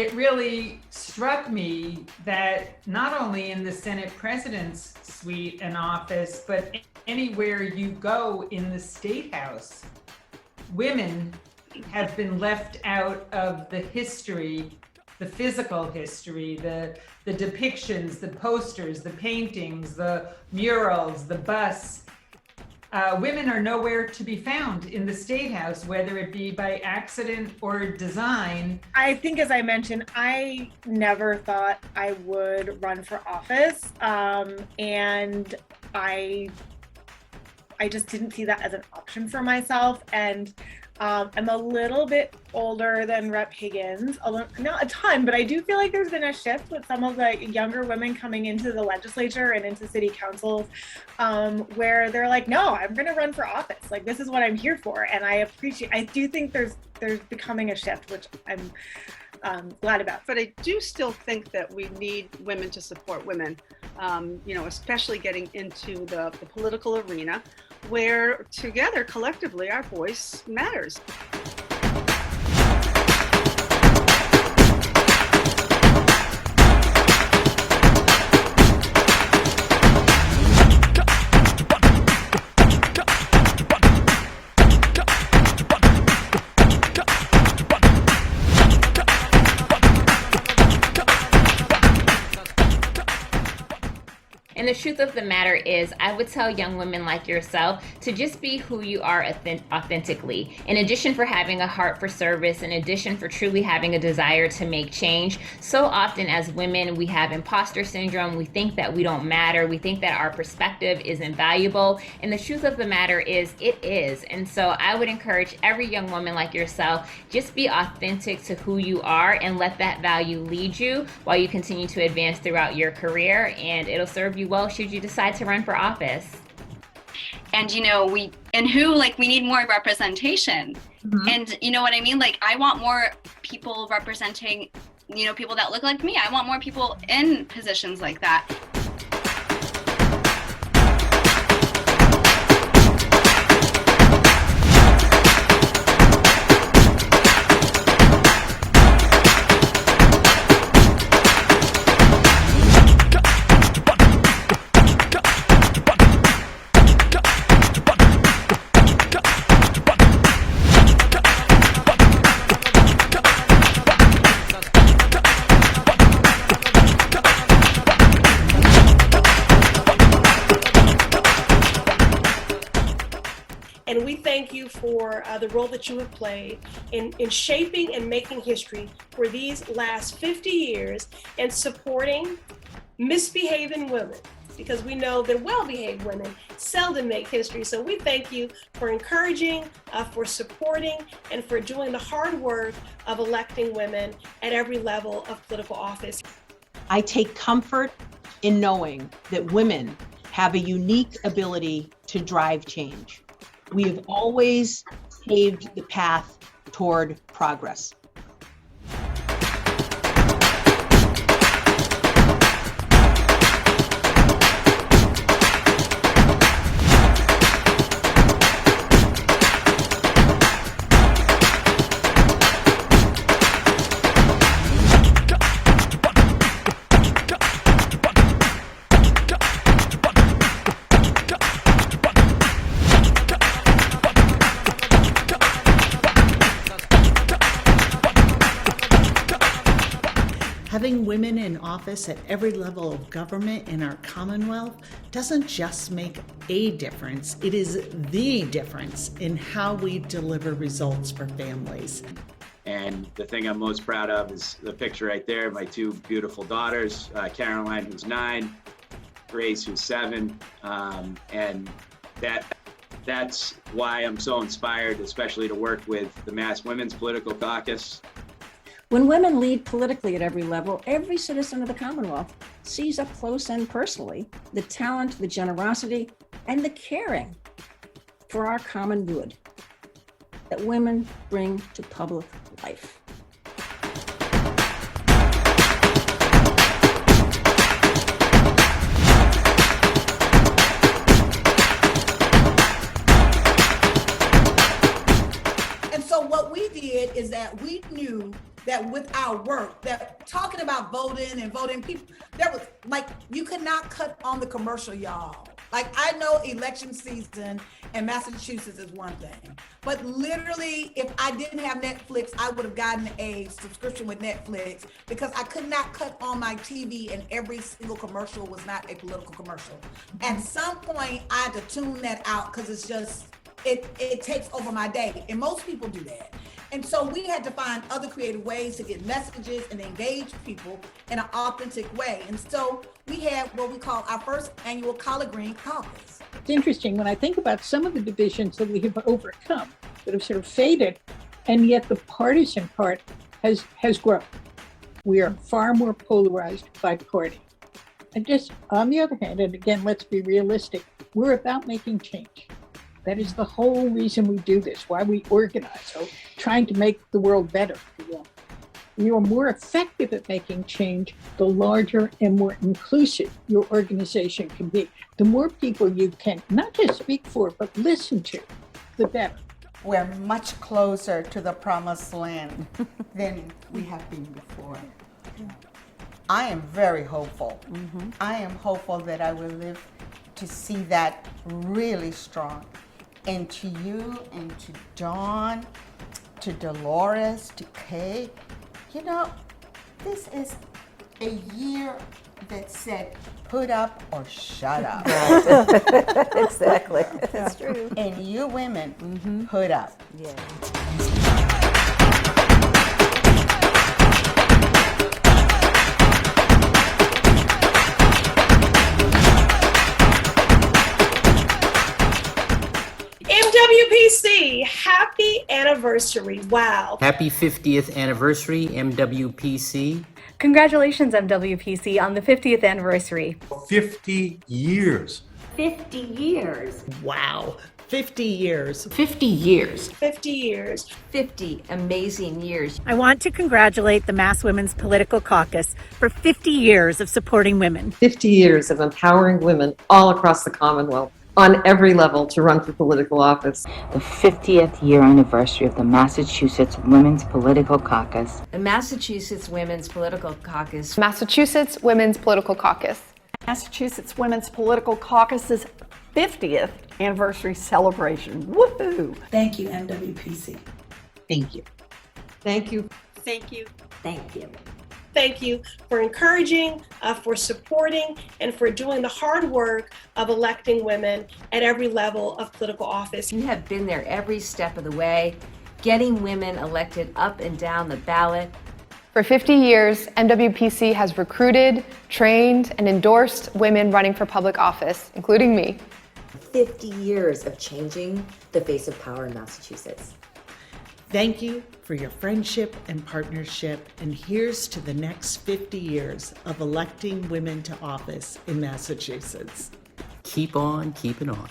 it really struck me that not only in the Senate President's suite and office, but anywhere you go in the State House, women have been left out of the history, the physical history, the depictions, the posters, the paintings, the murals, the busts. Women are nowhere to be found in the State House, whether it be by accident or design. I think, as I mentioned, I never thought I would run for office, and I just didn't see that as an option for myself. And I'm a little bit older than Rep. Higgins, although not a ton, but I do feel like there's been a shift with some of the younger women coming into the legislature and into city councils, where they're like, no, I'm going to run for office. Like, this is what I'm here for. And I do think there's becoming a shift, which I'm glad about. But I do still think that we need women to support women, especially getting into the political arena, where together, collectively, our voice matters. And the truth of the matter is, I would tell young women like yourself to just be who you are authentically. In addition for having a heart for service, in addition for truly having a desire to make change, so often as women, we have imposter syndrome. We think that we don't matter. We think that our perspective is invaluable. And the truth of the matter is, it is. And so I would encourage every young woman like yourself, just be authentic to who you are and let that value lead you while you continue to advance throughout your career. And it'll serve you well should you decide to run for office. And we need more representation. Mm-hmm. And you know what I mean? Like, I want more people representing, people that look like me. I want more people in positions like that. And we thank you for the role that you have played in shaping and making history for these last 50 years and supporting misbehaving women, because we know that well-behaved women seldom make history. So we thank you for encouraging, for supporting, and for doing the hard work of electing women at every level of political office. I take comfort in knowing that women have a unique ability to drive change. We have always paved the path toward progress. Having women in office at every level of government in our Commonwealth doesn't just make a difference, it is the difference in how we deliver results for families. And the thing I'm most proud of is the picture right there, my two beautiful daughters, Caroline, who's 9, Grace, who's 7, and that's why I'm so inspired, especially to work with the Mass Women's Political Caucus. When women lead politically at every level, every citizen of the Commonwealth sees up close and personally the talent, the generosity, and the caring for our common good that women bring to public life. And so what we did is that we knew that with our work, that talking about voting, people, there was like, you could not cut on the commercial, y'all. Like, I know election season in Massachusetts is one thing, but literally, if I didn't have Netflix, I would have gotten a subscription with Netflix because I could not cut on my TV and every single commercial was not a political commercial. At some point, I had to tune that out because it's just, it takes over my day. And most people do that. And so we had to find other creative ways to get messages and engage people in an authentic way. And so we had what we call our first annual Collard Green Caucus. It's interesting when I think about some of the divisions that we have overcome that have sort of faded, and yet the partisan part has grown. We are far more polarized by party. And just on the other hand, and again, let's be realistic, we're about making change. That is the whole reason we do this, why we organize, so trying to make the world better. You are more effective at making change the larger and more inclusive your organization can be. The more people you can not just speak for, but listen to, the better. We're much closer to the promised land than we have been before. I am very hopeful. I am hopeful that I will live to see that really strong. And to you and to Dawn, to Dolores, to Kay, you know, this is a year that said, put up or shut up. Exactly. That's true. And you women, put up. Yeah. MWPC, happy anniversary. Wow. Happy 50th anniversary, MWPC. Congratulations, MWPC, on the 50th anniversary. 50 years. 50 years. Wow. 50 years. 50 years. 50 years. 50 amazing years. I want to congratulate the Mass Women's Political Caucus for 50 years of supporting women. 50 years of empowering women all across the Commonwealth on every level to run for political office. The 50th year anniversary of the Massachusetts Women's Political Caucus. The Massachusetts Women's Political Caucus. Massachusetts Women's Political Caucus. Massachusetts Women's Political Caucus's 50th anniversary celebration. Woohoo! Thank you, MWPC. Thank you. Thank you. Thank you. Thank you. Thank you for encouraging, for supporting, and for doing the hard work of electing women at every level of political office. You have been there every step of the way, getting women elected up and down the ballot. For 50 years, MWPC has recruited, trained, and endorsed women running for public office, including me. 50 years of changing the face of power in Massachusetts. Thank you for your friendship and partnership, and here's to the next 50 years of electing women to office in Massachusetts. Keep on keeping on.